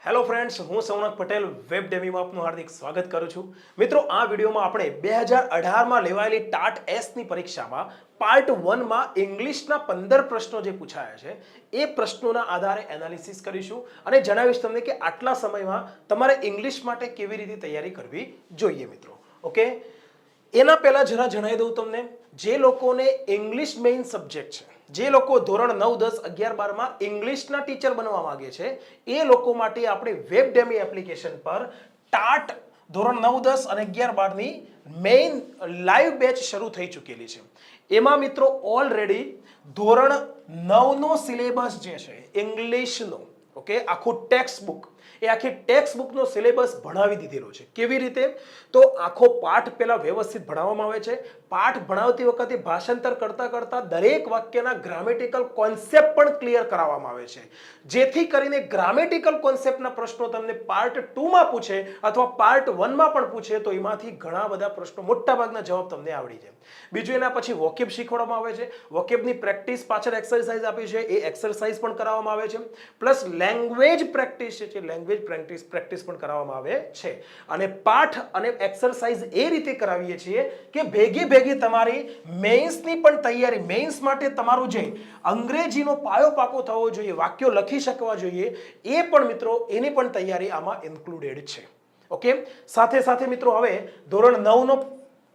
Hello friends, હું Saunak Patel web ડેમીમાં આપનું હાર્દિક સ્વાગત કરું છું. મિત્રો, આ વિડીયોમાં આપણે 2018માં લેવાયેલી ટાટ એસની પરીક્ષામાં પાર્ટ 1માં ઇંગ્લિશના 15 પ્રશ્નો જે પૂછાયા છે એ પ્રશ્નોના આધારે એનાલિસિસ કરીશું અને જણાવીશ તમને કે આટલા સમયમાં તમારે ઇંગ્લિશ માટે કેવી રીતે તૈયારી કરવી જોઈએ મિત્રો. ઓકે, એના પહેલા જરા જણાવી દઉં તમને, જે લોકોને ઇંગ્લિશ મેઇન સબ્જેક્ટ છે, જે લોકો ધોરણ 9, 10, 11, 12માં ઇંગ્લિશના ટીચર બનવા માંગે છે એ લોકો માટે આપણે વેબ ડેમી એપ્લિકેશન પર ટાટ ધોરણ 9, 10 અને 11, 12ની મેઇન લાઈવ બેચ શરૂ થઈ ચૂકેલી છે. એમાં મિત્રો ઓલરેડી ધોરણ 9નો સિલેબસ જે છે ઇંગ્લિશનો, ઓકે, આખું ટેક્સ્ટ બુક, એ આખી ટેક્સ્ટ બુકનો સિલેબસ ભણાવી દીધેલો છે. કેવી રીતે? તો આખો પાઠ પહેલા વ્યવસ્થિત ભણાવવામાં આવે છે. પાઠ ભણાવતી વખતે ભાષાંતર કરતા કરતા દરેક વાક્યના ગ્રામેટિકલ કોન્સેપ્ટ પણ ક્લિયર કરાવવામાં આવે છે, જેથી કરીને ગ્રામેટિકલ કોન્સેપ્ટના પ્રશ્નો તમને પાર્ટ 2માં પૂછે અથવા પાર્ટ 1માં પણ પૂછે તો એમાંથી ઘણા બધા પ્રશ્નો, મોટાભાગના જવાબ તમને આવડી જાય. બીજું, એના પછી વોકેબ શીખવાડવામાં આવે છે. વોકેબની પ્રેક્ટિસ પાછળ એક્સરસાઇઝ આપી છે, એ એક્સરસાઇઝ પણ કરાવવામાં આવે છે. પ્લસ લેંગ્વેજ પ્રેક્ટિસ છે, લેંગ્વેજ પ્રેક્ટિસ પણ કરાવવામાં આવે છે. અને પાઠ અને એક્સરસાઇઝ એ રીતે કરાવીએ છીએ કે ભેગી તમારી મેઇન્સની પણ તૈયારી, મેઇન્સ માટે તમારું જે અંગ્રેજીનો પાયો પાકો થવો જોઈએ, વાક્યો લખી શકવા જોઈએ, એ પણ મિત્રો એની પણ તૈયારી આમાં ઇન્ક્લુડેડ છે. ઓકે, સાથે સાથે મિત્રો હવે ધોરણ 9નો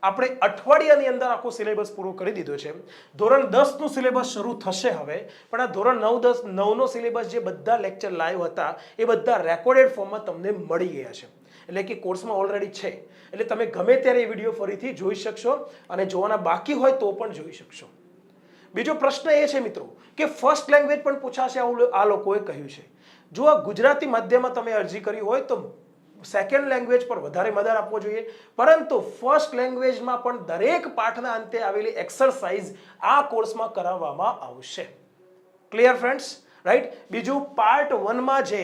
આપણે અઠવાડિયાની અંદર આખો સિલેબસ પૂરો કરી દીધો છે. ધોરણ 10નું સિલેબસ શરૂ થશે હવે, પણ આ ધોરણ 9, 10, 9નો સિલેબસ જે બધા લેક્ચર લાઈવ હતા એ બધા રેકોર્ડેડ ફોર્મમાં તમને મળી ગયા છે, એટલે કે કોર્સમાં ઓલરેડી છે. એટલે તમે ગમે ત્યારે એ વિડીયો ફરીથી જોઈ શકશો અને જોવાના બાકી હોય તો પણ જોઈ શકશો. બીજો પ્રશ્ન એ છે મિત્રો કે ફર્સ્ટ લેંગ્વેજ પણ પૂછાશે, આ લોકોએ કહ્યું છે. જો આ ગુજરાતી માધ્યમમાં તમે અરજી કરી હોય તો સેકન્ડ લેંગ્વેજ પર વધારે મદદ આપવો જોઈએ, પરંતુ ફર્સ્ટ લેંગ્વેજમાં પણ દરેક પાઠના અંતે આવેલી એક્સરસાઇઝ આ કોર્સમાં કરાવવામાં આવશે. Clear friends, right? બીજું, પાર્ટ 1માં જે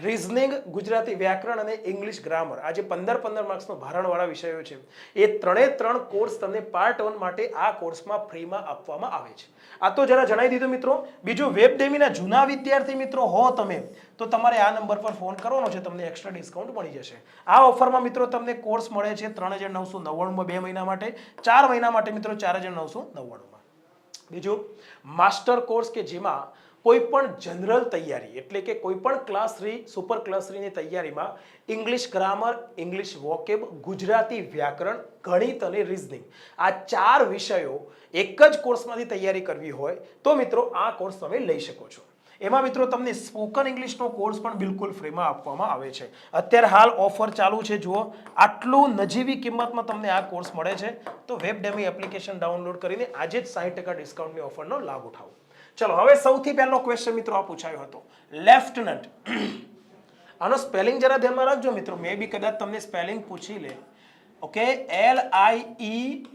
રીઝનિંગ, ગુજરાતી વ્યાકરણ અને ઇંગ્લિશ ગ્રામર, આ જે 15 માર્ક્સનો ભારણવાળા વિષયો છે, એ 3 કોર્સ તમને પાર્ટ 1 માટે આ કોર્સમાં ફ્રીમાં આપવામાં આવે છે. આ તો જરા જણાવી દીધું મિત્રો. બીજું, વેબ ડેમીના જૂના વિદ્યાર્થી મિત્રો હો તમે, તો તમારે આ નંબર પર ફોન કરવાનો છે, તમને એક્સ્ટ્રા ડિસ્કાઉન્ટ મળી જશે. આ ઓફરમાં મિત્રો તમને કોર્સ મળે છે 3999માં 2 મહિના માટે, 4 મહિના માટે મિત્રો 4999માં. બીજું, માસ્ટર કોર્સ કે જેમાં કોઈ પણ જનરલ તૈયારી, એટલે કે કોઈ પણ ક્લાસ 3, સુપર ક્લાસ 3ની તૈયારીમાં English grammar, English vocab, Gujarati વ્યાકરણ, ગણિત અને રીઝનિંગ, આ 4 વિષયો એક જ કોર્સમાંથી તૈયારી કરવી હોય તો મિત્રો આ કોર્સ તમે લઈ શકો છો. એમાં મિત્રો તમને સ્પોકન ઇંગ્લિશનો કોર્સ પણ બિલકુલ ફ્રીમાં આપવામાં આવે છે. અત્યારે હાલ ઓફર ચાલુ છે, જુઓ, આટલું નજીવી કિંમતમાં તમને આ કોર્સ મળે છે. તો વેબ ડેમી એપ્લિકેશન ડાઉનલોડ કરીને આજે જ 60% ડિસ્કાઉન્ટની ઓફરનો લાભ ઉઠાવો. ચલો, હવે સૌથી પહેલો ક્વેશ્ચન મિત્રો આ પૂછાયો હતો, લેફ્ટનન્ટ. આનો સ્પેલિંગ જરા ધ્યાનમાં રાખજો મિત્રો, મે બી કદાચ તમને સ્પેલિંગ પૂછી લે. ઓકે, LIEUTENANT,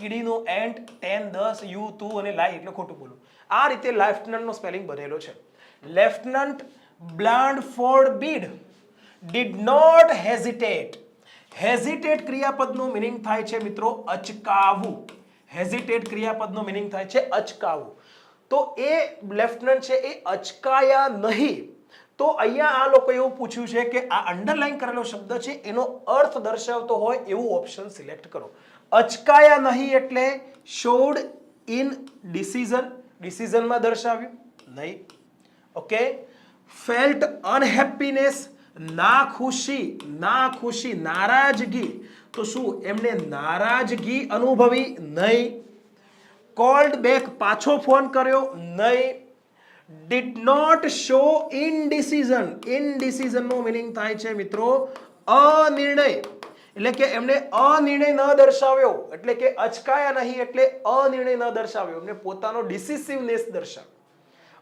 કીડીનો એન્ટ, 10, 10, યુ, તું અને લાઈ એટલે ખોટું બોલું. આ રીતે લેફ્ટનન્ટનો સ્પેલિંગ બનેલો છે. Lieutenant Blandford bid did not hesitate. Hesitate ક્રિયાપદનો મિનિંગ થાય છે મિત્રો અચકાવવું. હેઝિટેટ ક્રિયાપદનો મિનિંગ થાય છે અચકાવવું. તો એ લેફ્ટનન્ટ છે એ અચકાયા નહીં. તો અહીંયા આ લોકો એવું પૂછ્યું છે કે આ અંડરલાઈન કરેલો શબ્દ છે એનો અર્થ દર્શાવતો હોય એવું ઓપ્શન સિલેક્ટ કરો. અચકાયા નહીં એટલે શોડ ઇન ડિસિઝન, ડિસિઝનમાં દર્શાવ્યું નહીં. ઓકે, ફેલ્ટ અનહેપીનેસ, ના ખુશી, નારાજગી, તો શું એમને નારાજગી અનુભવી? નહીં. કોલ્ડ બેક, પાછો ફોન કર્યો? નહીં. ડીડ નોટ શો ઇનડિસિઝન, ઇનડિસિઝનનો મિનિંગ થાય છે મિત્રો અનિર્ણય, એટલે કે એમને અનિર્ણય ન દર્શાવ્યો, એટલે કે અચકાયા નહીં એટલે અનિર્ણય ન દર્શાવ્યો, એમને પોતાનો ડિસિસિવનેસ દર્શાવ્યો.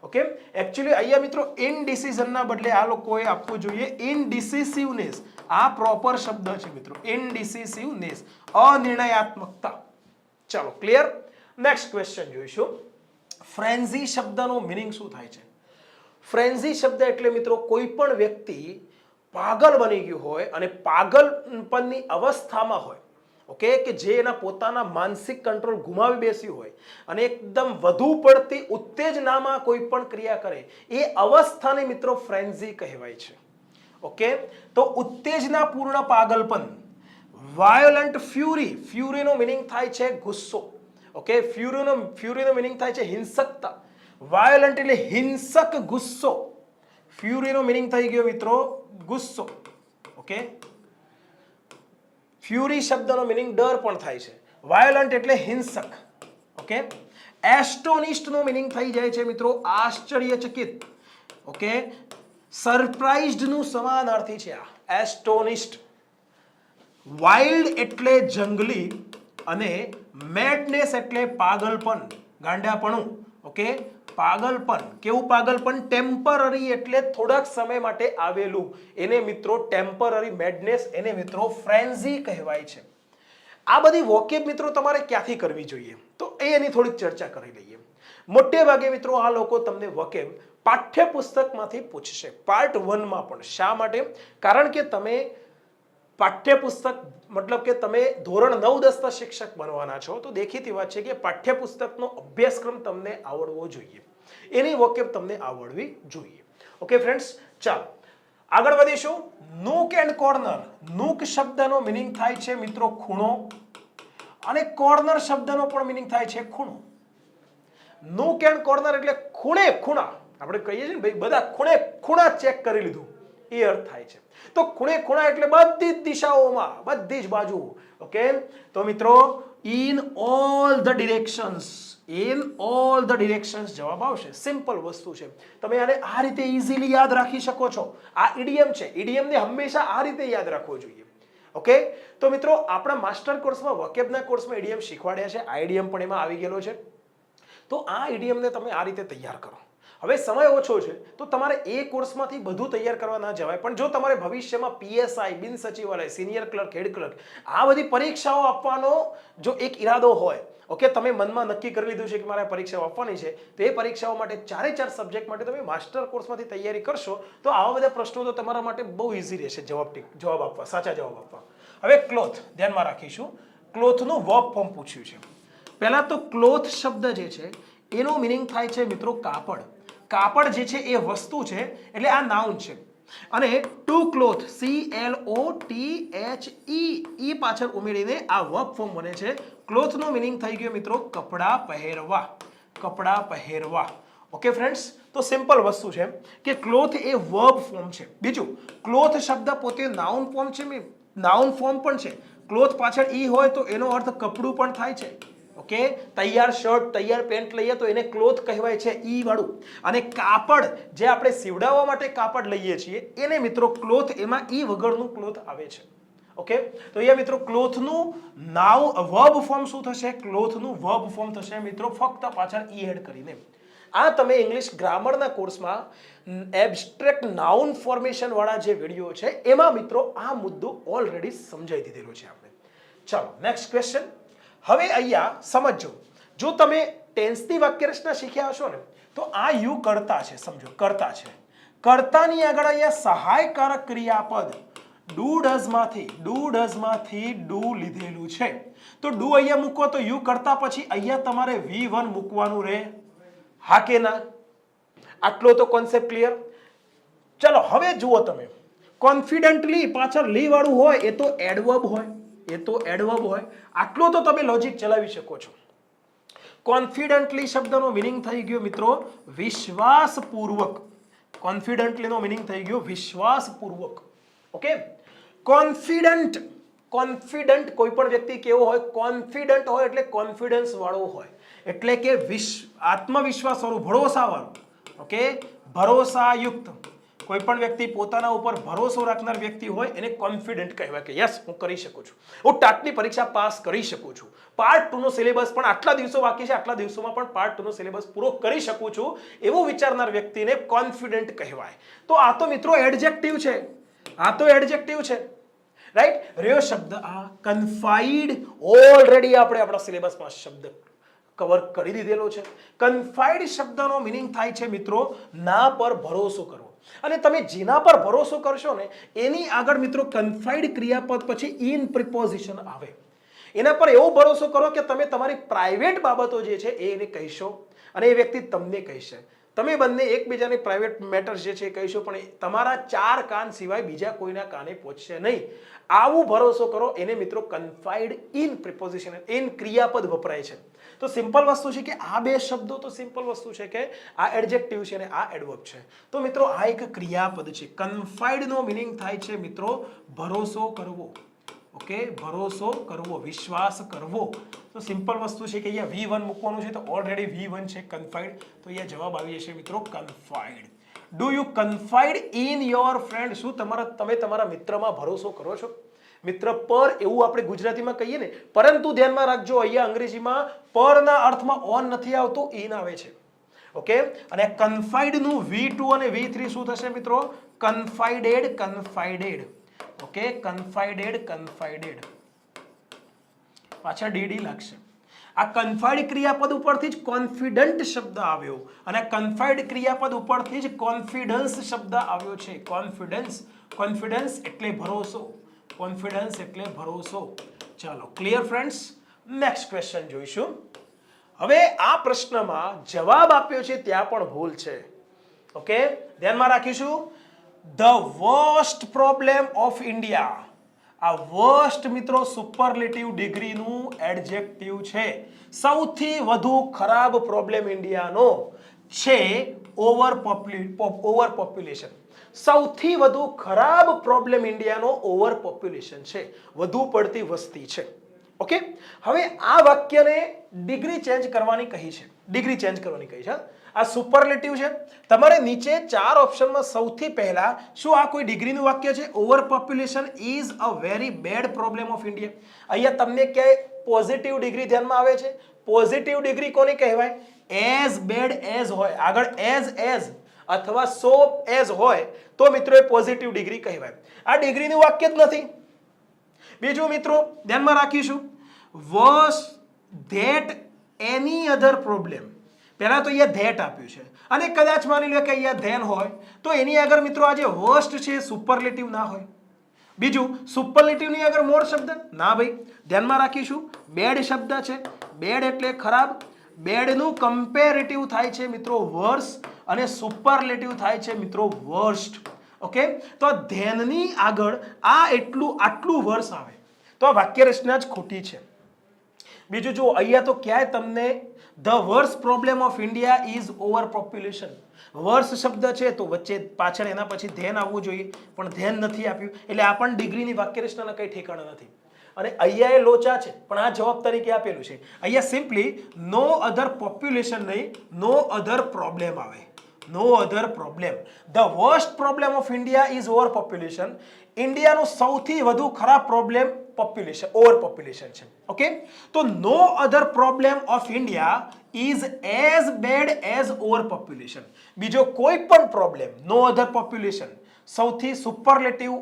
ઓકે, એકચ્યુઅલી અહીંયા મિત્રો ઇનડિસિઝનના બદલે આ લોકોએ આપવું જોઈએ ઇનડિસિસિવનેસ. આ પ્રોપર શબ્દ છે મિત્રો, ઇનડિસિસિવનેસ, અનિર્ણયાત્મકતા. ચાલો, ક્લિયર? નેક્સ્ટ ક્વેશ્ચન જોઈશું. ફ્રેન્ઝી શબ્દનો મિનિંગ શું થાય છે? ફ્રેન્ઝી શબ્દ એટલે મિત્રો કોઈ પણ વ્યક્તિ પાગલ બની ગયું હોય અને પાગલપનની અવસ્થામાં હોય. ઓકે, કે જે એના પોતાના માનસિક કંટ્રોલ ગુમાવી બેસ્યું હોય અને એકદમ વધુ પડતી ઉત્તેજનામાં કોઈ પણ ક્રિયા કરે, એ અવસ્થાને મિત્રો ફ્રેન્ઝી કહેવાય છે. ઓકે, તો ઉત્તેજનાપૂર્ણ પાગલપન, વાયોલન્ટ ફ્યુરી, ફ્યુરીનો મિનિંગ થાય છે ગુસ્સો. ઓકે, ફ્યુરીનો મિનિંગ થાય છે હિંસકતા. વાયોલન્ટ એટલે હિંસક, ગુસ્સો. ફ્યુરીનો મિનિંગ થઈ ગયો મિત્રો ગુસ્સો. ઓકે, ફ્યુરી શબ્દનો મિનિંગ ડર પણ થાય છે. વાયોલન્ટ એટલે હિંસક. ઓકે, એસ્ટોનિશ્ડનો મિનિંગ થઈ જાય છે મિત્રો આશ્ચર્યચકિત. ઓકે, સરપ્રાઇઝ્ડનું સમાનાર્થી છે આ એસ્ટોનિશ્ડ. વાઇલ્ડ એટલે જંગલી અને મેડનેસ એટલે પાગલપન, ગાંડાપણું. ઓકે, પાગલપન, કેવું પાગલપન? ટેમ્પરરી એટલે થોડાક સમય માટે આવેલું, એને મિત્રો ટેમ્પરરી. મેડનેસ એને મિત્રો ફ્રેન્ઝી કહેવાય છે. આ બધી વોકેબ મિત્રો તમારે ક્યાંથી કરવી જોઈએ, તો એની થોડીક ચર્ચા કરી લઈએ. મોટે ભાગે મિત્રો આ લોકો તમને વોકેબ પાઠ્યપુસ્તકમાંથી પૂછશે, પાર્ટ 1 માં પણ. શા માટે? કારણ કે તમે પાઠ્યપુસ્તક મતલબ કે તમે ધોરણ 9-10 શિક્ષક બનવાના છો, તો દેખીતી વાત છે કે પાઠ્યપુસ્તકનો અભ્યાસક્રમ તમને આવડવો જોઈએ, એની વોકેબ તમને આવડવી જોઈએ. ઓકે ફ્રેન્ડ્સ, ચાલો આગળ વધીશું. Nook and corner. નૂક શબ્દનો મિનિંગ થાય છે મિત્રો ખૂણો, અને કોર્નર શબ્દનો પણ મિનિંગ થાય છે ખૂણો. નૂક એન્ડ કોર્નર એટલે ખૂણે ખૂણા. આપણે કહીએ છીએ ને ભાઈ બધા ખૂણે ખૂણા ચેક કરી લીધું, એ અર્થ થાય છે. તો ખૂણે ખૂણા એટલે બધી જ દિશાઓમાં, બધી જ બાજુ. ઓકે, તો મિત્રો in all the ડિરેક્શન્સ, in all the ડિરેક્શન્સ જવાબ આવશે. સિમ્પલ વસ્તુ છે, તમે આને આ રીતે ઇઝીલી યાદ રાખી શકો છો. આ ઇડિયમ છે, ઇડિયમને હંમેશા આ રીતે યાદ રાખવો જોઈએ. ઓકે, તો મિત્રો આપણા માસ્ટર કોર્સમાં, વોકેબના કોર્સમાં ઇડિયમ શીખવાડ્યા છે. આ ઇડિયમ પણ એમાં આવી ગયેલો છે. તો આ ઇડિયમને તમે આ રીતે તૈયાર કરો. હવે સમય ઓછો છે તો તમારે એ કોર્સમાંથી બધું તૈયાર કરવા ના જવાય, પણ જો તમારે ભવિષ્યમાં પીએસઆઈ, બિન સચિવાલય, સિનિયર ક્લર્ક, હેડ ક્લર્ક આ બધી પરીક્ષાઓ આપવાનો જો એક ઈરાદો હોય, ઓકે, તમે મનમાં નક્કી કરી લીધું છે કે મારે પરીક્ષાઓ આપવાની છે, તો એ પરીક્ષાઓ માટે 4 સબ્જેક્ટ માટે તમે માસ્ટર કોર્સમાંથી તૈયારી કરશો તો આવા બધા પ્રશ્નો તો તમારા માટે બહુ ઇઝી રહેશે જવાબ આપવા, સાચા જવાબ આપવા. હવે ક્લોથ ધ્યાનમાં રાખીશું. ક્લોથનું વર્બ ફોર્મ પૂછ્યું છે. પહેલા તો ક્લોથ શબ્દ જે છે એનો મિનિંગ થાય છે મિત્રો કાપડ. કાપડ જે છે એ વસ્તુ છે, એટલે આ નાઉન છે. અને ટુ ક્લોથ, CLOTHE, ઈ પાછળ ઉમેરીને આ વર્બ ફોર્મ બને છે. ક્લોથનો મિનિંગ થઈ ગયો મિત્રો કપડાં પહેરવા, કપડાં પહેરવા. ઓકે ફ્રેન્ડ્સ, તો સિમ્પલ વસ્તુ છે કે ક્લોથ એ વર્બ ફોર્મ છે. બીજું, ક્લોથ શબ્દ પોતે નાઉન ફોર્મ છે, નાઉન ફોર્મ પણ છે. ક્લોથ પાછળ ઈ હોય તો એનો અર્થ કપડું પણ થાય છે. ઓકે, તૈયાર શર્ટ, તૈયાર પેન્ટ લઈએ તો એને ક્લોથ કહેવાય છે, ઈ વાળું. અને કાપડ જે આપણે સીવડાવવા માટે કાપડ લઈએ છીએ એને મિત્રો ક્લોથ, એમાં ઈ વગરનું ક્લોથ આવે છે. ઓકે, તો અહીંયા મિત્રો ક્લોથનું વર્બ ફોર્મ શું થશે? ક્લોથનું વર્બ ફોર્મ થશે મિત્રો ફક્ત પાછળ ઈ એડ કરીને. આ તમે ઇંગ્લિશ ગ્રામરના કોર્સમાં એબ્સ્ટ્રેક્ટ નાઉન ફોર્મેશન વાળા જે વિડીયો છે એમાં મિત્રો આ મુદ્દો ઓલરેડી સમજાવી દીધેલો છે આપણે. ચાલો નેક્સ્ટ ક્વેશ્ચન. હવે અહીંયા સમજો, જો તમે ટેન્સની વાક્યરચના શીખ્યા હશો ને તો આ યુ કર્તા છે, સમજો કર્તા છે. કર્તાની આગળ અહીંયા સહાયકારક ક્રિયાપદ ડુ માંથી ડુ લીધેલું છે. તો ડુ અહીંયા મૂકો તો યુ કર્તા પછી અહીંયા તમારે V1 મૂકવાનું રહે. હા કે ના? આટલો તો કોન્સેપ્ટ ક્લિયર. ચલો હવે જુઓ તમે, કોન્ફિડન્ટલી પાછળ લી વાળું હોય એ તો એડવર્બ હોય, એ તો એડવર્બ હોય. આટલો તો તમે લોજિક ચલાવી શકો છો. કોન્ફિડન્ટલી શબ્દનો મિનિંગ થઈ ગયો મિત્રો વિશ્વાસપૂર્વક. કોન્ફિડન્ટલીનો મિનિંગ થઈ ગયો વિશ્વાસપૂર્વક. ઓકે, કોન્ફિડન્ટ, કોન્ફિડન્ટ કોઈ પણ વ્યક્તિ કેવો હોય? કોન્ફિડન્ટ હોય એટલે કોન્ફિડન્સ વાળો હોય, એટલે કે આત્મવિશ્વાસ વાળું, ભરોસા વાળું. ઓકે, ભરોસાયુક્ત. કોઈ પણ વ્યક્તિ પોતાના ઉપર ભરોસો રાખનાર વ્યક્તિ હોય એને કોન્ફિડન્ટ કહેવાય કે યસ હું કરી શકું છું, હું ટાટની પરીક્ષા પાસ કરી શકું છું, પાર્ટ 2 નો સિલેબસ પણ આટલા દિવસો બાકી છે, આટલા દિવસોમાં પણ પાર્ટ 2 નો સિલેબસ પૂરો કરી શકું છું, એવું વિચારનાર વ્યક્તિને કોન્ફિડન્ટ કહેવાય. તો આ તો મિત્રો એડજેક્ટિવ છે, આ તો એડજેક્ટિવ છે, રાઈટ. રહ્યો શબ્દ આ કન્ફાઇડ. ઓલરેડી આપણે આપણા સિલેબસમાં શબ્દ કવર કરી દીધેલો છે. કન્ફાઇડ શબ્દનો મિનિંગ થાય છે મિત્રો ના પર ભરોસો કરવો. અને તમે જેના પર ભરોસો કરશો ને એની આગળ મિત્રો કન્ફાઇડ ક્રિયાપદ પછી ઇન પ્રિપોઝિશન આવે. એના પર એવો ભરોસો કરો કે તમે તમારી પ્રાઇવેટ બાબતો જે છે એને કહીશો અને એ વ્યક્તિ તમને કહેશે. તમે બંને એકબીજાની પ્રાઇવેટ મેટર્સ જે છે એ કહીશો, પણ તમારા 4 કાન સિવાય બીજા કોઈના કાને પહોંચશે નહીં. આવું ભરોસો કરો. એને મિત્રો કન્ફાઇડ ઇન પ્રિપોઝિશન, ઇન ક્રિયાપદ વપરાય છે. તો સિમ્પલ વસ્તુ છે કે આ બે શબ્દો તો સિમ્પલ વસ્તુ છે કે આ એડજેક્ટિવ છે અને આ એડવર્બ છે. તો મિત્રો આ એક ક્રિયાપદ છે. કન્ફાઇડ નો મીનિંગ થાય છે મિત્રો ભરોસો કરવો. ઓકે, ભરોસો કરવો, વિશ્વાસ કરવો. તો સિમ્પલ વસ્તુ છે કે અહીંયા V1 મૂકવાનું છે, તો ઓલરેડી V1 છે કન્ફાઇડ. તો અહીંયા જવાબ આવી જશે મિત્રો confide. Do you confide in your friend? શું તમે તમારા મિત્રમાં ભરોસો કરો છો? મિત્ર પર એવું આપણે ગુજરાતીમાં કહીએ ને, પરંતુ ધ્યાનમાં રાખજો અહીંયા અંગ્રેજીમાં પરના અર્થમાં ઓન નથી આવતું, ઇન આવે છે. ઓકે, અને કન્ફાઇડ નું V2 અને V3 શું થશે મિત્રો? કન્ફાઇડેડ, કન્ફાઇડેડ. ઓકે, કન્ફાઇડેડ. પાછા ડીડી લાગશે. આ કન્ફાઇડ ક્રિયાપદ ઉપરથી જ કોન્ફિડન્ટ શબ્દ આવ્યો અને કન્ફાઇડ ક્રિયાપદ ઉપરથી જ કોન્ફિડન્સ શબ્દ આવ્યો છે. કોન્ફિડન્સ એટલે ભરોસો. કોન્ફિડન્સ એટલે ભરોસો. ચાલો, ક્લિયર ફ્રેન્ડ્સ? નેક્સ્ટ ક્વેશ્ચન જોઈશું. હવે આ પ્રશ્નમાં જવાબ આપ્યો છે ત્યાં પણ ભૂલ છે. ઓકે, ધ્યાનમાં રાખીશું. The worst problem of India. આ વર્સ્ટ મિત્રો સુપરલેટિવ ડિગ્રીનું એડજેક્ટિવ છે. સૌથી વધુ ખરાબ પ્રોબ્લેમ ઇન્ડિયાનો છે ઓવર પોપ્યુલેશન. સૌથી વધુ ખરાબ પ્રોબ્લેમ ઇન્ડિયાનો ઓવર પોપ્યુલેશન છે, વધુ પડતી વસ્તી છે. ઓકે, હવે આ વાક્યને ડિગ્રી ચેન્જ કરવાની કહી છે. ડિગ્રી ચેન્જ કરવાની કહી છે. આ સુપરલેટિવ છે. તમારે નીચે 4 ઓપ્શનમાં સૌથી પહેલા શું આ કોઈ ડિગ્રીનું વાક્ય છે? Over population is a very bad problem of India. અહીંયા તમને ક્યાંય પોઝિટિવ ડિગ્રી ધ્યાનમાં આવે છે? પોઝિટિવ ડિગ્રી કોને કહેવાય? એઝ બેડ એઝ હોય, આગળ એઝ અથવા સો એઝ હોય તો મિત્રો એ પોઝિટિવ ડિગ્રી કહેવાય. આ ડિગ્રીનું વાક્ય જ નથી. બીજું મિત્રો ધ્યાનમાં રાખીશું, વર્સ ધેટ એની અધર પ્રોબ્લેમ. પહેલા તો અહીંયા ધેટ આપ્યું છે અને કદાચ માની લો કે અહીંયા ધેન હોય તો એની આગળ મિત્રો આ જે વર્સ્ટ છે સુપરલેટિવ ના હોય. બીજું સુપરલેટિવની આગળ મોર શબ્દ ના ભાઈ. ધ્યાનમાં રાખીશું, બેડ શબ્દ છે. બેડ એટલે ખરાબ. બેડનું કમ્પેરેટિવ થાય છે મિત્રો વર્સ અને સુપરલેટિવ થાય છે મિત્રો વર્સ્ટ. ઓકે, તો ધેનની આગળ આટલું વર્ષ આવે તો આ વાક્ય રચના જ ખોટી છે. બીજું જો અહીંયા તો ક્યાંય તમને the worst problem of India is over population. વર્ષ શબ્દ છે તો વચ્ચે પાછળ એના પછી ધેન આવવું જોઈએ, પણ ધેન નથી આપ્યું એટલે આ પણ ડિગ્રીની વાક્ય રચનાના કંઈ ઠેકાણા નથી. અને અહીંયા એ લોચા છે પણ આ જવાબ તરીકે આપેલું છે. અહીંયા સિમ્પલી નો અધર પોપ્યુલેશન નહીં, નો અધર પ્રોબ્લેમ આવે. No other problem. The worst problem of India is over population. ઇન્ડિયાનો સૌથી વધુ ખરાબ પ્રોબ્લેમ પોપ્યુલેશન, ઓવર પોપ્યુલેશન છે. ઓકે, તો no other problem of India is as bad as over population. બીજો કોઈ પણ પ્રોબ્લેમ, નો અધર પોપ્યુલેશન, સૌથી સુપરલેટિવ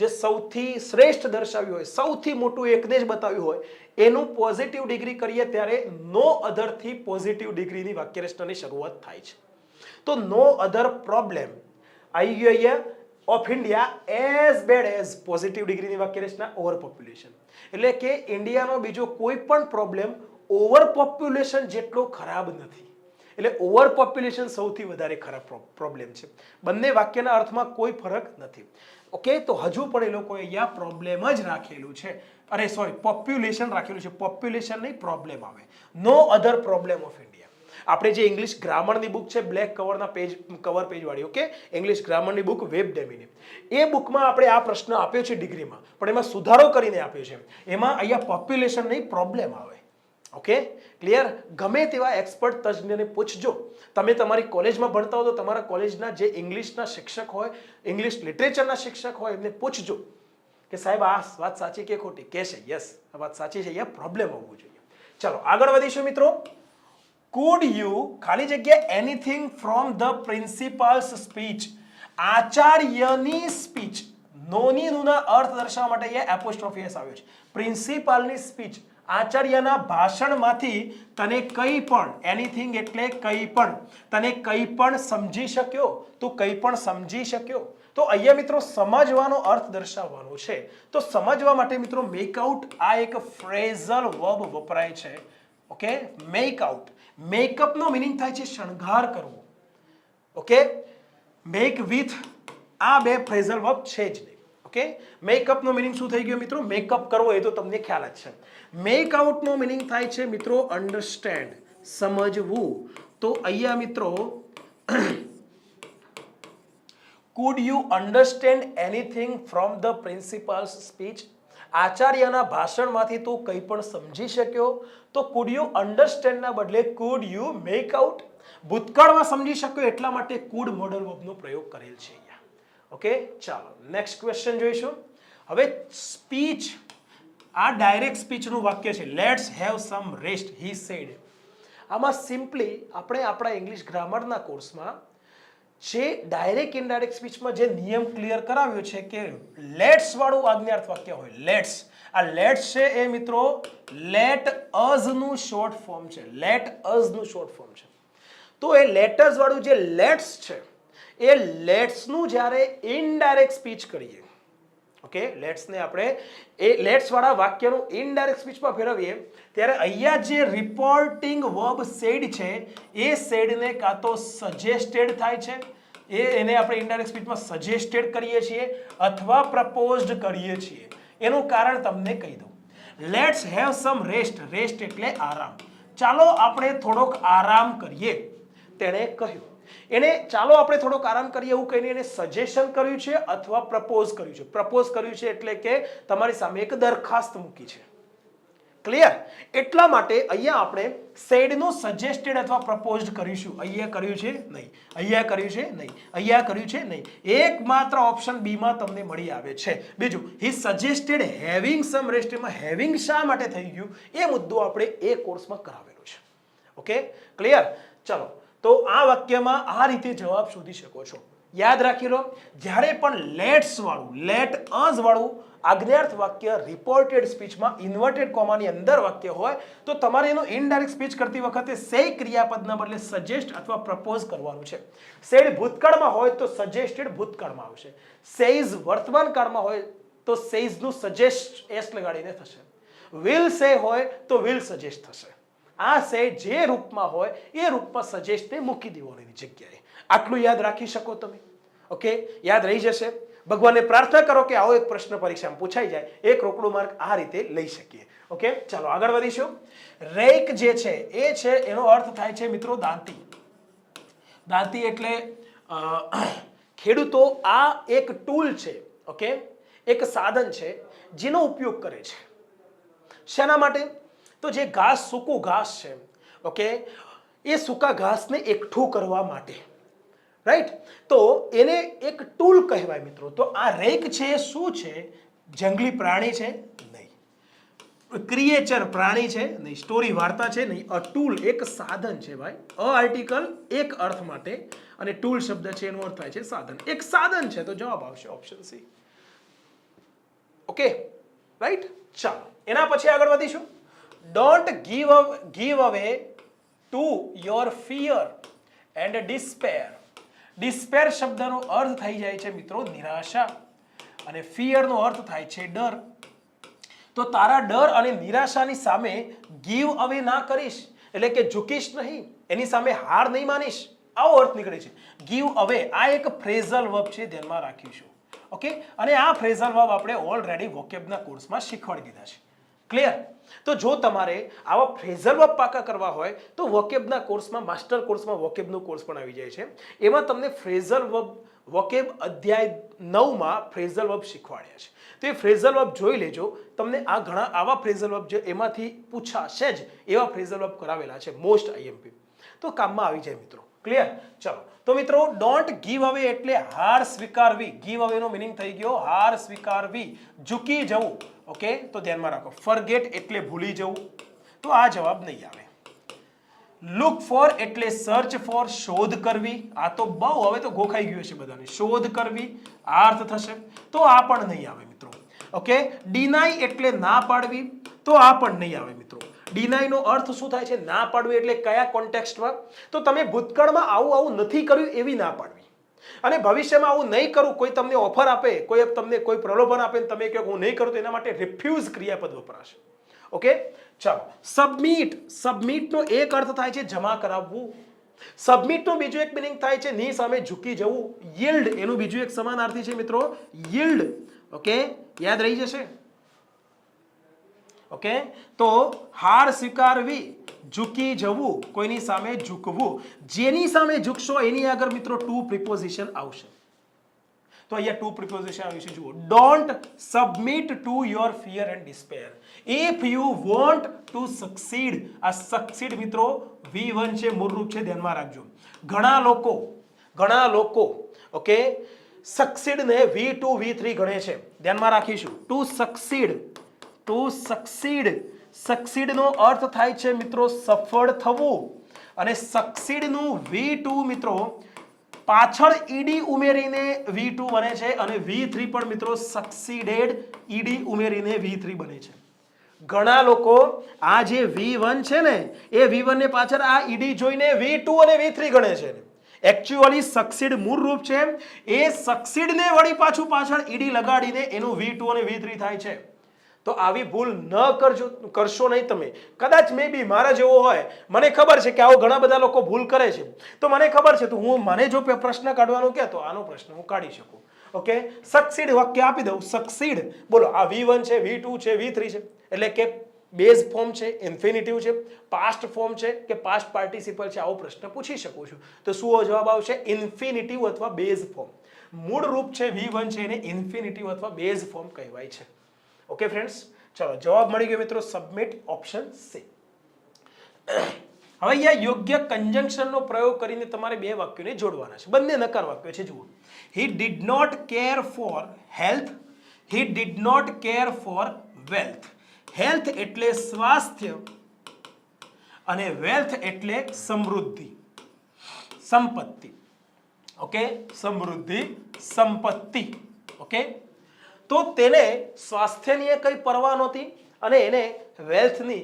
જે સૌથી શ્રેષ્ઠ દર્શાવ્યું હોય, સૌથી મોટું એકને જ બતાવ્યું હોય, એનું પોઝિટિવ ડિગ્રી કરીએ ત્યારે નો અધર થી પોઝિટિવ ડિગ્રીની વાક્ય રચનાની શરૂઆત થાય છે. તો નો અધર પ્રોબ્લેમ આવી ગયો અહીંયા of India as bad as positive ડિગ્રીની વાક્ય રચના ઓવર પોપ્યુલેશન. એટલે કે ઇન્ડિયાનો બીજો કોઈ પણ પ્રોબ્લેમ ઓવર પોપ્યુલેશન જેટલો ખરાબ નથી. એટલે ઓવર પોપ્યુલેશન સૌથી વધારે ખરાબ પ્રોબ્લેમ છે. બંને વાક્યના અર્થમાં કોઈ ફરક નથી. ઓકે, તો હજુ પણ એ લોકોએ અહીંયા પ્રોબ્લેમ જ રાખેલું છે. અરે સોરી, પોપ્યુલેશન રાખેલું છે. પોપ્યુલેશન નહીં, પ્રોબ્લેમ આવે. No other problem of India. આપણે જે ઇંગ્લિશ ગ્રામરની બુક છે બ્લેક કવરના કવર પેજ વાળી, ઓકે, ઇંગ્લિશ ગ્રામરની બુક વેબડેમીની, એ બુકમાં આપણે આ પ્રશ્ન આપ્યો છે ડિગ્રીમાં, પણ એમાં સુધારો કરીને આપ્યો છે. એમાં અહીંયા પોપ્યુલેશન નહીં, પ્રોબ્લેમ આવે. Okay, clear? ગમે તેવા એક્સપર્ટ તજ્ઞને પૂછજો. તમે તમારી કોલેજમાં ભણતા હો તો તમારા કોલેજના જે ઇંગ્લિશના શિક્ષક હોય, ઇંગ્લિશ લિટરેચરના શિક્ષક હોય, એમને પૂછજો કે સાહેબ આ વાત સાચી કે ખોટી. કહેશે યસ આ વાત સાચી છે, અહીંયા પ્રોબ્લેમ આવવું જોઈએ. ચલો આગળ વધીશું મિત્રો. Could you ખાલી જગ્યા anything from the principal's speech. આચાર્યની સ્પીચ. નોની નુના અર્થ દર્શાવવા માટે અહીંયા એપોસ્ટ્રોફી એસ આવ્યો છે. પ્રિન્સિપાલની સ્પીચ, આચાર્યના ભાષણમાંથી તને કંઈ પણ, એનીથિંગ એટલે કંઈ પણ, તને કંઈ પણ સમજી શક્યો, તું કંઈ પણ સમજી શક્યો. તો અહીંયા મિત્રો સમજવાનો અર્થ દર્શાવવાનો છે. તો સમજવા માટે મિત્રો મેક આઉટ આ એક ફ્રેઝલ વર્બ વપરાય છે. Okay, make out. મેકઅપ નો મીનિંગ થાય છે શણગાર કરવો. ઓકે, મેક વિથ આ બે ફ્રેઝલ વર્બ છે જ નહીં. ઓકે, મેકઅપ નો મીનિંગ શું થઈ ગયો મિત્રો? મેકઅપ કરવો, એ તો તમને ખ્યાલ જ છે. મેક આઉટ નો મીનિંગ થાય છે મિત્રો અન્ડરસ્ટેન્ડ, સમજવું. તો અહીંયા મિત્રો could you understand anything from the principal's speech? આચાર્યના ભાષણમાંથી તું કંઈ પણ સમજી શક્યો? તો could you understand ના બદલે could you make out? ભૂતકાળમાં સમજી શક્યો એટલા માટે could મોડલ વર્બનો પ્રયોગ કરેલ છે અહીંયા. ઓકે, ચાલો નેક્સ્ટ ક્વેશ્ચન જોઈશું. હવે સ્પીચ, આ ડાયરેક્ટ સ્પીચનું વાક્ય છે. Let's have sum rest he said. આમાં સિમ્પલી આપણે આપણા ઇંગ્લિશ ગ્રામરના કોર્સમાં જે ડાયરેક્ટ ઇનડાયરેક્ટ સ્પીચમાં જે નિયમ ક્લિયર કરાવ્યો છે કે લેટ્સ વાળું આજ્ઞાર્થ વાક્ય હોય. લેટ્સ, આ લેટ્સ છે એ મિત્રો લેટ અસ નું શોર્ટ ફોર્મ છે. લેટ અસ નું શોર્ટ ફોર્મ છે. તો એ લેટર્સ વાળું જે લેટ્સ છે એ લેટ્સ નું જ્યારે ઇનડાયરેક્ટ સ્પીચ કરીએ, ઓકે, લેટ્સ ને આપણે એ લેટ્સ વાળા વાક્યનું ઇનડાયરેક્ટ સ્પીચમાં ફેરવીએ ત્યારે અહીંયા જે રિપોર્ટિંગ વર્બ સેડ છે એ સેડને કાં તો સજેસ્ટેડ થાય છે, એને આપણે ઇનડાયરેક્ટ સ્પીચમાં સજેસ્ટેડ કરીએ છીએ અથવા પ્રપોઝડ કરીએ છીએ. એનું કારણ તમને કહી દઉં. Let's have sum rest. Rest એટલે આરામ. ચાલો આપણે થોડોક આરામ કરીએ, તેણે કહ્યું. એને ચાલો આપણે થોડોક આરામ કરીએ એવું કહીને એને સજેશન કર્યું છે અથવા પ્રપોઝ કર્યું છે. પ્રપોઝ કર્યું છે એટલે કે તમારી સામે એક દરખાસ્ત મૂકી છે. ક્લિયર? એટલા માટે અહીંયા આપણે સેડ નું સજેસ્ટેડ અથવા પ્રપોઝડ કરીશું. અહીંયા કર્યું છે નહીં, અહીંયા કર્યું છે નહીં, અહીંયા કર્યું છે નહીં. એકમાત્ર ઓપ્શન બી માં તમને મળી આવે છે. બીજું, હી સજેસ્ટેડ હેવિંગ સમ રેસ્ટ. એમાં હેવિંગ શા માટે થઈ ગયું એ મુદ્દો આપણે એ કોર્સમાં કરાવેલો છે. Okay, clear? ચલો, તો આ વાક્યમાં આ રીતે જવાબ શોધી શકો છો. યાદ રાખી લો, જ્યારે પણ લેટ્સ વાળું, લેટ અસ વાળું આજ્ઞાર્થ વાક્ય રિપોર્ટેડ સ્પીચમાં ઇન્વર્ટેડ કોમાની અંદર વાક્ય હોય તો તમારે એનું ઇનડાયરેક્ટ સ્પીચ કરતી વખતે સે ક્રિયાપદના બદલે સજેસ્ટ અથવા પ્રપોઝ કરવાનું છે. સેડ ભૂતકાળમાં હોય તો સજેસ્ટેડ ભૂતકાળમાં આવશે. સેઝ વર્તમાન કાળમાં હોય તો સેઝ નું સજેસ્ટ એસ લગાડીને થશે. વિલ સે હોય તો વિલ સજેસ્ટ થશે. આ સે જે રૂપમાં હોય એ રૂપમાં સજેસ્ટને મૂકી દેવાની જગ્યાએ. આટલું યાદ રાખી શકો તમે. ઓકે, યાદ રહી જશે. ભગવાનને પ્રાર્થના કરો કે આવો એક પ્રશ્ન પરીક્ષામાં પૂછાઈ જાય, એક રોકડો માર્ક આ રીતે લઈ શકીએ. ઓકે, ચાલો આગળ વધીશું. રેક જે છે એ છે, એનો અર્થ થાય છે મિત્રો દાંતી. દાંતી એટલે ખેડૂતો આ એક ટૂલ છે, ઓકે, એક સાધન છે જેનો ઉપયોગ કરે છે. શેના માટે? તો જે ઘાસ, સૂકું ઘાસ છે, ઓકે, એ સૂકા ઘાસને એકઠું કરવા માટે. રાઈટ? તો એને એક ટૂલ કહેવાય મિત્રો. તો આ રેક છે એ શું છે? જંગલી પ્રાણી છે? નહીં. ક્રિએચર પ્રાણી છે? નહીં. સ્ટોરી વાર્તા છે? નહીં. અ ટૂલ એક સાધન છે ભાઈ. અ આર્ટિકલ એક અર્થ માટે અને ટૂલ શબ્દ છે એનો અર્થ થાય છે સાધન. એક સાધન છે તો જવાબ આવશે ઓપ્શન સી. Okay, right? ચાલો એના પછી આગળ વધીશું. Don't give away to your fear and despair. Despair શબ્દનો અર્થ થઈ જાય છે મિત્રો નિરાશા અને fear નો અર્થ થાય છે ડર. તો તારા ડર અને નિરાશાની સામે give away ના કરીશ એટલે કે ઝૂકીશ નહીં, એની સામે હાર નહીં માનીશ, આવો અર્થ નીકળે છે. give away આ એક ફ્રેઝલ વર્બ છે, ધ્યાનમાં રાખીશું. ઓકે, અને આ ફ્રેઝલ વર્બ આપણે ઓલરેડી વોકેબના કોર્સમાં શીખવાડી દીધા છે. ક્લિયર? તો જો તમારે આવા ફ્રેઝલ વર્બ પાકા કરવા હોય તો વોકેબના કોર્સમાં, માસ્ટર કોર્સમાં વોકેબનો કોર્સ પણ આવી જાય છે. એમાં તમને ફ્રેઝલ વર્બ વોકેબ અધ્યાય 9 માં ફ્રેઝલ વર્બ શીખવાડ્યા છે. તો એ ફ્રેઝલ વર્બ જોઈ લેજો. તમને આ ઘણા આવા ફ્રેઝલ વર્બ જે એમાંથી પૂછાશે જ એવા ફ્રેઝલ વર્બ કરાવેલા છે મોસ્ટ આઈએમપી, તો કામમાં આવી જાય મિત્રો. ક્લિયર? ચલો, તો મિત્રો ડોન્ટ ગીવ અવે એટલે હાર સ્વીકારવી. ગીવ અવે નો મીનિંગ થઈ ગયો હાર સ્વીકારવી, ઝૂકી જવું. ઓકે, તો ધ્યાનમાં રાખો. ફોરગેટ એટલે ભૂલી જવું, તો આ જવાબ નહીં આવે. લુક ફોર એટલે સર્ચ ફોર, શોધ કરવી. આ તો બહુ હવે તો ગોખાઈ ગયું છે બધાને. શોધ કરવી આ અર્થ થશે, તો આ પણ નહીં આવે મિત્રો. ઓકે, ડિનાય એટલે ના પાડવી, તો આ પણ નહીં આવે મિત્રો. ડિનાય નો અર્થ શું થાય છે? ના પાડવી. એટલે કયા કોન્ટેક્સ્ટમાં? તો તમે ભૂતકાળમાં આવું નથી કર્યું એવી ના પાડવી. અને ભવિષ્યમાં આવું નહીં કરું, કોઈ તમને ઓફર આપે, કોઈ તમને કોઈ પ્રલોભન આપે ને તમે કહો હું નહીં કરું, તો એના માટે રિફ્યુઝ ક્રિયાપદ વપરાશે. ઓકે, ચાલો. સબમિટ, સબમિટનો એક અર્થ થાય છે જમા કરાવવું. સબમિટનો બીજો એક મિનિંગ થાય છે ની સામે ઝૂકી જવું. yieldએનું બીજું એક સમાનાર્થી છે મિત્રો, yield. ઓકે, યાદ રહી જશે. ઓકે, તો હાર સ્વીકારવી, ઝૂકી જવું, કોઈની સામે ઝૂકવું. જેની સામે ઝૂકશો એની આગળ મિત્રો ટુ પ્રિપોઝિશન આવશે. તો અહીંયા ટુ પ્રિપોઝિશન આવ્યું છે, જુઓ. Don't submit to your fear and despair if you want to succeed. આ સક્સીડ મિત્રો V1 છે, મૂળરૂપ છે, ધ્યાનમાં રાખજો. ઘણા લોકો ઓકે સક્સીડ ને V2 V3 ગણે છે, ધ્યાનમાં રાખીશું. ટુ સક્સીડ, સક્સીડ નો અર્થ થાય છે મિત્રો સફળ થવું, અને સક્સીડ નું V2 મિત્રો પાછળ ઈડી ઉમેરીને V2 બને છે, અને V3 પણ મિત્રો સક્સીડેડ ઈડી ઉમેરીને V3 બને છે. ઘણા લોકો આ જે V1 છે ને એ V1 ને પાછળ આ ઈડી જોઈને V2 અને V3 ગણે છે. એકચ્યુઅલી સક્સીડ મૂળ રૂપ છે એ સક્સીડ ને વળી પાછળ ઈડી લગાડીને એનું V2 અને V3 થાય છે. તો આવી ભૂલ ન કરશો નહીં તમે. કદાચ મે બી મારા જેવો હોય, મને ખબર છે કે આવો ઘણા બધા લોકો ભૂલ કરે છે, તો મને ખબર છે, તો મને જો પ્રશ્ન કાઢવાનો કે તો આનો પ્રશ્ન હું કાઢી શકું. ઓકે, સક્સીડ વાક્ય આપી દઉં. સક્સીડ, બોલો, આ V1 છે, V2 છે, V3 છે, એટલે કે બેઝ ફોર્મ છે, ઇન્ફિનિટિવ છે, પાસ્ટ ફોર્મ છે કે પાસ્ટ પાર્ટિસિપલ છે, આવો પ્રશ્ન પૂછી શકું છું. તો શું જવાબ આવશે? ઇન્ફિનિટિવ અથવા બેઝ ફોર્મ. મૂળ રૂપ છે V1 છે, એને ઇન્ફિનિટિવ અથવા બેઝ ફોર્મ કહેવાય છે. ઓકે ફ્રેન્ડ્સ, ચલો જવાબ મળી ગયો મિત્રો, સબમિટ, ઓપ્શન સી. હવે અહીંયા યોગ્ય કંજંક્શનનો પ્રયોગ કરીને તમારે બે વાક્યોને જોડવાના છે. બંને નકાર વાક્યો છે, જુઓ. He did not care for health, he did not care for wealth. Health એટલે સ્વાસ્થ્ય અને વેલ્થ એટલે સમૃદ્ધિ, સંપત્તિ. ઓકે, સમૃદ્ધિ, સંપત્તિ. ઓકે, તો તેને સ્વાસ્થ્યની કઈ પરવા નહોતી અને એને વેલ્થની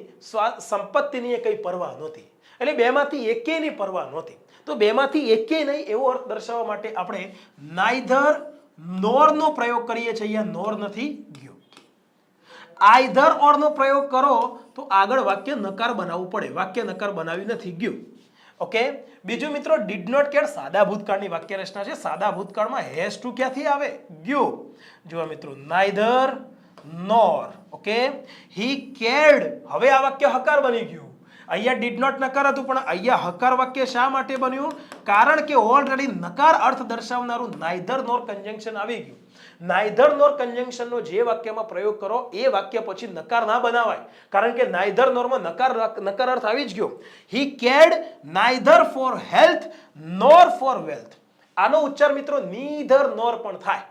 સંપત્તિની કઈ પરવા નહોતી. એટલે બેમાંથી એકેયની પરવા નહોતી. તો બેમાંથી એકેય નહીં એવો અર્થ દર્શાવવા માટે આપણે નાઈધર નોર નો પ્રયોગ કરીએ છીએ. અહીંયા નોર નથી ગયો. આઈધર ઓર નો પ્રયોગ કરો તો આગળ વાક્ય નકાર બનાવવું પડે. વાક્ય નકાર બનાવી નથી ગયું. ઓકે, બીજું મિત્રો, ડીડ નોટ કેર સાદા ભૂતકાળની વાક્ય રચના છે. સાદા ભૂતકાળમાં હેઝ ટુ ક્યાંથી આવે? ગયો. જુઓ મિત્રો, નાઈધર નોર. ઓકે, હી કેર્ડ, હવે આ વાક્ય હકાર બની ગયું. અહીંયા ડીડ નોટ નકાર હતું, પણ અહીંયા હકાર વાક્ય શા માટે બન્યું? કારણ કે ઓલરેડી નકાર અર્થ દર્શાવનારું નાઈધર નોર કંજંક્શન આવી ગયું. નાઈધર નોર કંજંક્શનનો જે વાક્યમાં પ્રયોગ કરો એ વાક્ય પછી નકાર ના બનાવાય, કારણ કે નાઈધર નોરમાં નકાર અર્થ આવી જ ગયો. He cared neither for health nor for wealth. આનો ઉચ્ચાર મિત્રો નીધર નોર પણ થાય.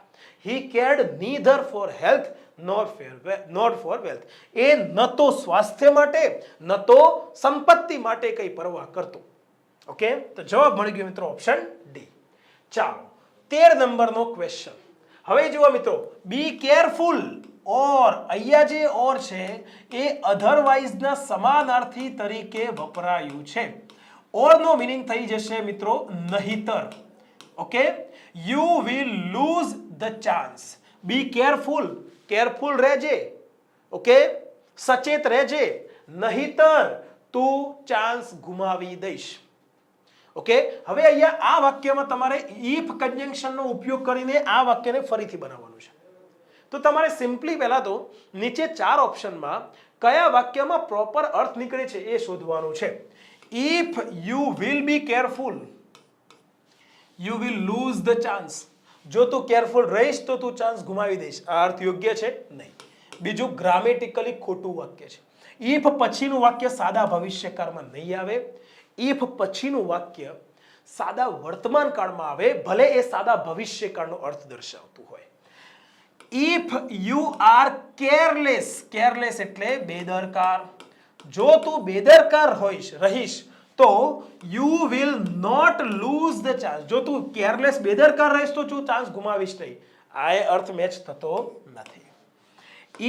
He cared neither for health nor for wealth. એ ન તો સ્વાસ્થ્ય માટે ન તો સંપત્તિ માટે કઈ પરવા કરતો. ઓકે, તો જવાબ મળી ગયો મિત્રો, ઓપ્શન ડી. ચાલો 13 નંબરનો ક્વેશ્ચન. હવે જુઓ મિત્રો, બી કેરફુલ. ઓર, અહીંયા જે ઓર છે એ અધરવાઇઝ ના સમાનાર્થી તરીકે વપરાયું છે. ઓર નો મીનિંગ થઈ જશે મિત્રો નહીતર. Okay, you will lose the chance. Be careful, careful રહેજે. ઓકે, સચેત રહેજે, નહીતર તું ચાન્સ ગુમાવી દઈશ. ઓકે, હવે અહીંયા આ વાક્યમાં તમારે ઇફ કંજંક્શનનો ઉપયોગ કરીને આ વાક્યને ફરીથી બનાવવાનું છે. તો તમારે સિમ્પલી પહેલા તો નીચે 4 ઓપ્શનમાં કયા વાક્યમાં પ્રોપર અર્થ નીકળે છે એ શોધવાનું છે. If you will be careful, you will lose the chance. જો તું કેરફુલ રહીશ તો તું ચાન્સ ગુમાવી દઈશ. આ અર્થ યોગ્ય છે? નહીં. બીજું, ગ્રામેટિકલી ખોટું વાક્ય છે. ઇફ પછીનું વાક્ય સાદા ભવિષ્યકાળમાં નહીં આવે. ઇફ પછીનું વાક્ય સાદા વર્તમાન કાળમાં આવે, ભલે એ સાદા ભવિષ્યકાળનો અર્થ દર્શાવતું હોય. If you are careless, careless એટલે બેદરકાર. જો તું બેદરકાર રહીશ તો you will not lose the chance. જો તું કેરલેસ બેદરકાર રહીશ તો તું ચાન્સ ગુમાવીશ નહીં. આ અર્થ મેચ થતો નથી.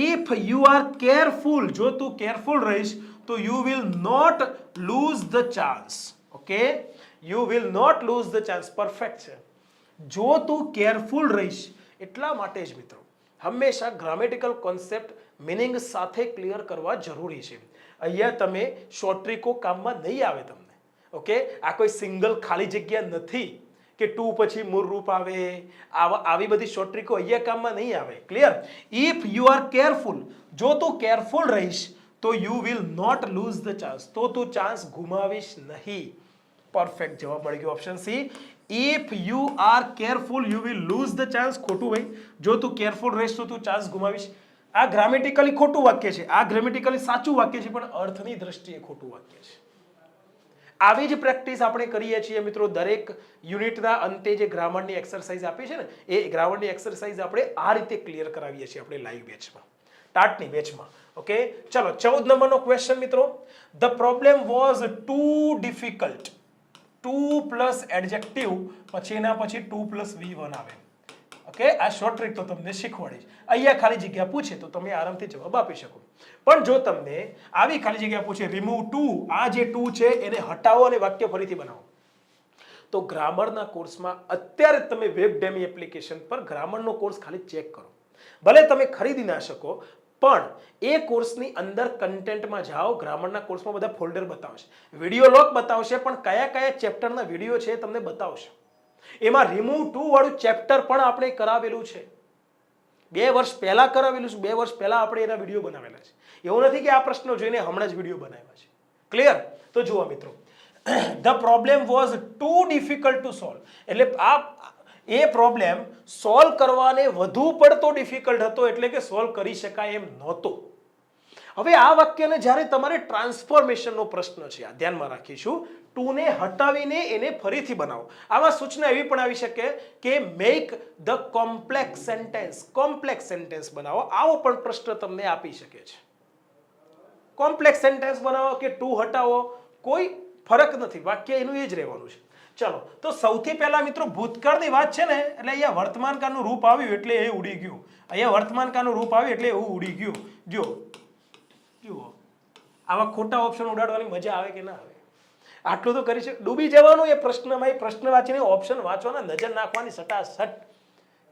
ઇફ યુ આર કેરફુલ, જો તું કેરફુલ રહીશ તો you will not lose the chance. Okay, you will not lose the chance perfect છે. જો તું કેરફુલ રહીશ, એટલા માટે જ મિત્રો હંમેશા ગ્રામેટિકલ કોન્સેપ્ટ મિનિંગ સાથે ક્લિયર કરવા જરૂરી છે. અહીંયા તમે શોર્ટ ટ્રીકો કામમાં નહીં આવે તમને. ઓકે, આ કોઈ સિંગલ ખાલી જગ્યા નથી કે ટુ પછી મૂળ રૂપ આવે, આવી બધી શોર્ટ ટ્રીકો અહીંયા કામમાં નહીં આવે. Clear? If you are careful, જો તું કેરફુલ રહીશ તો you will not lose the chance, તો તું ચાન્સ ગુમાવીશ નહીં. પરફેક્ટ જવાબ મળી ગયો option C. If you are careful you will lose the chance. ખોટું ભાઈ, જો તું કેરફુલ રહીશ તો તું ચાન્સ ગુમાવીશ. આ ગ્રામેટિકલી ખોટું વાક્ય છે, આ ગ્રામેટિકલી સાચું વાક્ય છે, પણ અર્થની દ્રષ્ટિએ ખોટું વાક્ય છે. આવી જ પ્રેક્ટિસ આપણે કરીએ છીએ મિત્રો દરેક યુનિટના અંતે જે ગ્રામરની એક્સરસાઇઝ આપી છે ને, એ ગ્રામરની એક્સરસાઇઝ આપણે આ રીતે ક્લિયર કરાવીએ છીએ આપણે લાઈવ બેચમાં, ટાટની બેચમાં. ઓકે, ચલો 14 નંબરનો ક્વેશ્ચન મિત્રો. The problem was too difficult. 2 plus adjective પછી એના પછી 2 પ્લસ V1 આવે. ઓકે, આ શોર્ટ ટ્રીક તો તમને શીખવાડીશ. અહીંયા ખાલી જગ્યા પૂછે તો તમે આરામથી જવાબ આપી શકો. પણ જો તમને આવી ખાલી જગ્યા પૂછે રિમૂવ 2, આ જે 2 છે એને હટાવો અને વાક્ય ફરીથી બનાવો, તો ગ્રામરના કોર્સમાં અત્યારે તમે વેબડેમી એપ્લિકેશન પર ગ્રામરનો કોર્સ ખાલી ચેક કરો. ભલે તમે ખરીદી ના શકો, પણ એ કોર્સની અંદર કન્ટેન્ટમાં જાઓ, ગ્રામરના કોર્સમાં બધા ફોલ્ડર બતાવશે, વિડીયો લોક બતાવશે, પણ કયા કયા ચેપ્ટરના વિડીયો છે તમને બતાવશે. એમાં રિમૂવ 2 વાળું ચેપ્ટર પણ આપણે કરાવેલું છે, 2 વર્ષ પહેલા કરાવેલું છે, 2 વર્ષ પહેલા આપણે એના વિડીયો બનાવેલા છે. એવું નથી કે આ પ્રશ્નો જોઈને હમણાં જ વિડીયો બનાવ્યા છે. ક્લિયર? તો જુઓ મિત્રો, the problem was too difficult to solve, એટલે એ પ્રોબ્લેમ સોલ્વ કરવાને વધુ પડતો ડિફિકલ્ટ હતો, એટલે કે સોલ્વ કરી શકાય એમ નહોતો. હવે આ વાક્યને જ્યારે તમારે ટ્રાન્સફોર્મેશનનો પ્રશ્ન છે, આ ધ્યાનમાં રાખીશું. 2 ને હટાવીને એને ફરીથી બનાવો. આમાં સૂચના એવી પણ આવી શકે કે મેક ધ કોમ્પ્લેક્સ સેન્ટેન્સ બનાવો. આવો પણ પ્રશ્ન તમને આપી શકે છે. કોમ્પ્લેક્સ સેન્ટેન્સ બનાવો કે 2 હટાવો, કોઈ ફરક નથી, વાક્ય એનું એ જ રહેવાનું છે. ચલો, તો સૌથી પહેલા મિત્રો ભૂતકાળની વાત છે ને, એટલે અહીંયા વર્તમાનકાળનું રૂપ આવ્યું એટલે એ ઉડી ગયું. અહીંયા વર્તમાનકાળનું રૂપ આવ્યું એટલે એવું ઉડી ગયું. જુઓ, આવા ખોટા ઓપ્શન ઉડાડવાની મજા આવે કે ના આવે? આટલું તો કરી છે. ડૂબી જવાનું એ પ્રશ્નમાં, એ પ્રશ્ન વાંચીને ઓપ્શન વાંચવાના, નજર નાખવાની સટાસટ.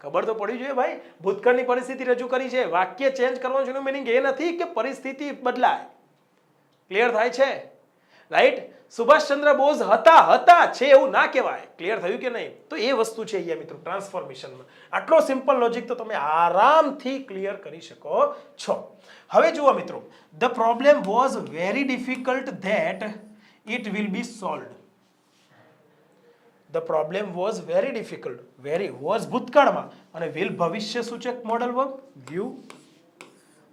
ખબર તો પડી જોઈએ ભાઈ, ભૂતકાળની પરિસ્થિતિ રજૂ કરી છે, વાક્ય ચેન્જ કરવાનું છે. મિનિંગ એ નથી કે પરિસ્થિતિ બદલાય. ક્લિયર થાય છે? રાઈટ? સુભાષચંદ્ર બોઝ હતા છે એવું ના કહેવાય. ક્લિયર થયું કે નહીં? તો એ વસ્તુ છે અહીંયા મિત્રો ટ્રાન્સફોર્મેશનમાં. આટલો સિમ્પલ લોજિક તો તમે આરામથી ક્લિયર કરી શકો છો. હવે જુઓ મિત્રો, the problem was very difficult that it will be solved. The problem was very difficult. Very was ભૂતકાળમાં અને વિલ ભવિષ્ય સૂચક મોડલ વર્બ વ્યૂ.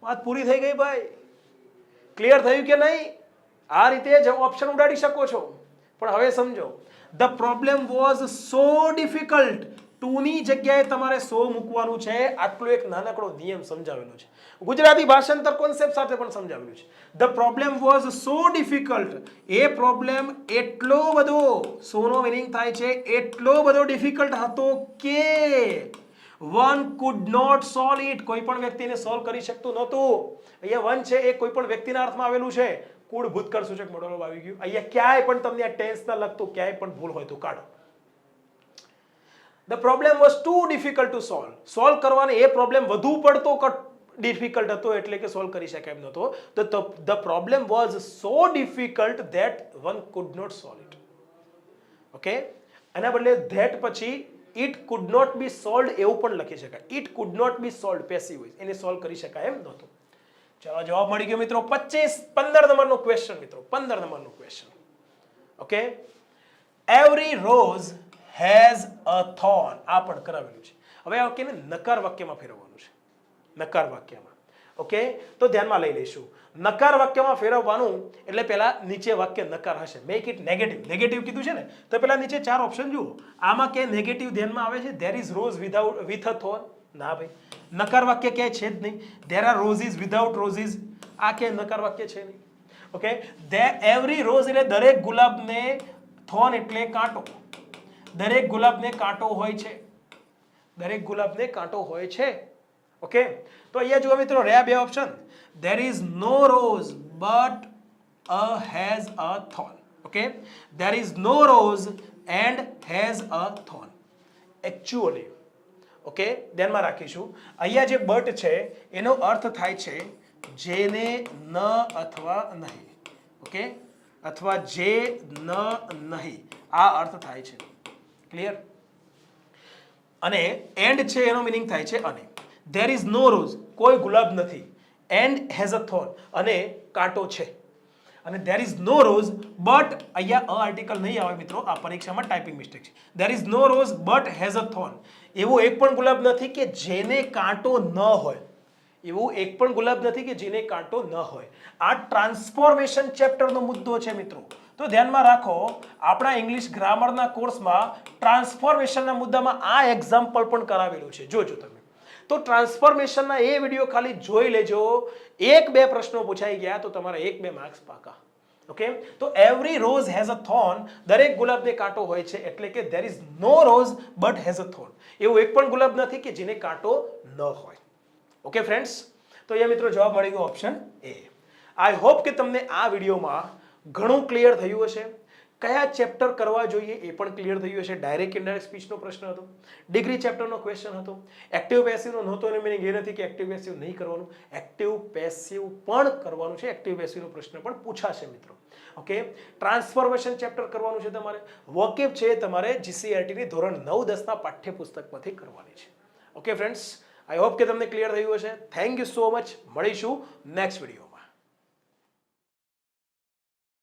વાત પૂરી થઈ ગઈ ભાઈ. ક્લિયર થયું કે નહીં? આ રીતે જ ઓપ્શન ઉડાડી શકો છો. પણ હવે સમજો, the problem was so difficult. 2 ની જગ્યાએ તમારે 100 મૂકવાનું છે. આટલો એક નાનકડો નિયમ સમજાવેલો છે, ગુજરાતી ભાષાંતર કોન્સેપ્ટ સાથે પણ સમજાવેલું છે. The problem was so difficult. A problem એટલો બધો, સોનો મિનિંગ થાય છે એટલો બધો ડિફિકલ્ટ હતો કે one could not solve it. કોઈ પણ વ્યક્તિને સોલ્વ કરી શકતું નહોતું. અહીંયા વન છે એ કોઈ પણ વ્યક્તિના અર્થમાં આવેલું છે. કુડ ભૂતકાળ સૂચક મોડલ આવી ગયું. અહીંયા ક્યાંય પણ તમને આ ટેન્સ ના લગતું ક્યાંય પણ ભૂલ હોય તો કાઢો. The problem was too difficult to solve. Solve કરવાને એ પ્રોબ્લેમ વધુ પડતો ડિફિકલ્ટ હતો, એટલે કે સોલ્વ કરી શકાય એમ નહોતો. તો the problem was so difficult that one could not solve it. Okay, એના બદલે ધેટ પછી it could not be solved એવું પણ લખી શકાય. It could not be solved passive voice, એને સોલ્વ કરી શકાય એમ નહોતું. ચલો, જવાબ મળી ગયો મિત્રો. 15 નંબરનો ક્વેશ્ચન મિત્રો, 15 નંબરનો question. Okay, every rose has a thorn. આ પણ કરાવેલું છે. હવે આ વાક્યને નકાર વાક્યમાં ફેરવવાનું છે. નકાર વાક્યમાં. ઓકે, તો ધ્યાનમાં લઈ લઈશું. નકાર વાક્યમાં ફેરવવાનું એટલે પહેલા નીચે વાક્ય નકાર હશે. Make it negative. નેગેટિવ કીધું છે ને, તો પહેલા નીચે 4 ઓપ્શન જુઓ. આમાં કે નેગેટિવ ધ્યાનમાં આવે છે? There is rose with a thorn. ના ભાઈ, નકાર વાક્ય ક્યાંય છે જ નહીં. There are roses without roses, આ ક્યાંય નકાર વાક્ય છે નહીં. ઓકે, એવરી રોઝ એટલે દરેક ગુલાબને, થોર્ન એટલે કાંટો. દરેક ગુલાબને કાંટો હોય છે. દરેક ગુલાબને કાંટો હોય છે. ઓકે, તો અહીંયા જુઓ મિત્રો, રહ્યા 2 option. There is no rose but has a thorn. Okay, there is no rose and has a thorn. Actually. Okay, ધ્યાનમાં રાખીશું. અહીંયા જે બટ છે એનો અર્થ થાય છે જેને, ન અથવા નહીં. ઓકે, અથવા જે, ન, નહીં, આ અર્થ થાય છે. ક્લિયર? અને એન્ડ છે એનો મિનિંગ થાય છે અને. ધેર ઇઝ નો રોઝ, કોઈ ગુલાબ નથી. એન્ડ હેઝ અ થોર્ન, અને કાંટો છે. અને there is no rose but, અહીંયા અ આર્ટિકલ નહીં આવે મિત્રો, આ પરીક્ષામાં ટાઈપિંગ મિસ્ટેક છે. There is no rose but has a thorn, એવો એક પણ ગુલાબ નથી કે જેને કાંટો ન હોય. એવું એક પણ ગુલાબ નથી કે જેને કાંટો ન હોય. આ ટ્રાન્સફોર્મેશન ચેપ્ટરનો મુદ્દો છે મિત્રો. તો ધ્યાનમાં રાખો, આપણા ઇંગ્લિશ ગ્રામરના કોર્સમાં ટ્રાન્સફોર્મેશનના મુદ્દામાં આ એક્ઝામ્પલ પણ કરાવેલું છે, જોજો તમે. તો ટ્રાન્સફોર્મેશનના એ વિડીયો ખાલી જોઈ લેજો. 1-2 પ્રશ્નો પૂછાઈ ગયા તો તમારા 1-2 માર્ક્સ પાકા. ઓકે, તો every rose has a thorn, દરેક ગુલાબને કાંટો હોય છે, એટલે કે there is no rose but has a thorn, એવું એક પણ ગુલાબ નથી કે જેને કાંટો ન હોય. ઓકે ફ્રેન્ડ્સ, તો અહીંયા મિત્રો જવાબ મળી ગયો ઓપ્શન એ. આઈ હોપ કે તમને આ વિડીયોમાં ઘણું ક્લિયર થયું હશે. કયા ચેપ્ટર કરવા જોઈએ એ પણ ક્લિયર થયું હશે. ડાયરેક્ટ ઇનડાયરેક્ટ સ્પીચનો પ્રશ્ન હતો, ડિગ્રી ચેપ્ટરનો ક્વેશ્ચન હતો, એક્ટિવ પેસિવનો નહોતો. અને મિનિંગ એ નથી કે એક્ટિવ પેસિવ નહીં કરવાનું, એક્ટિવ પેસિવ પણ કરવાનું છે. એક્ટિવ પેસિવનો પ્રશ્ન પણ પૂછાશે મિત્રો. ઓકે, ટ્રાન્સફોર્મેશન ચેપ્ટર કરવાનું છે તમારે. વોકેબ છે તમારે જીસીઆરટીની ધોરણ 9-10ના પાઠ્યપુસ્તકમાંથી કરવાની છે. ઓકે ફ્રેન્ડ્સ, આઈ હોપ કે તમને ક્લિયર થયું હશે. Thank you so much. મળીશું નેક્સ્ટ વિડીયો.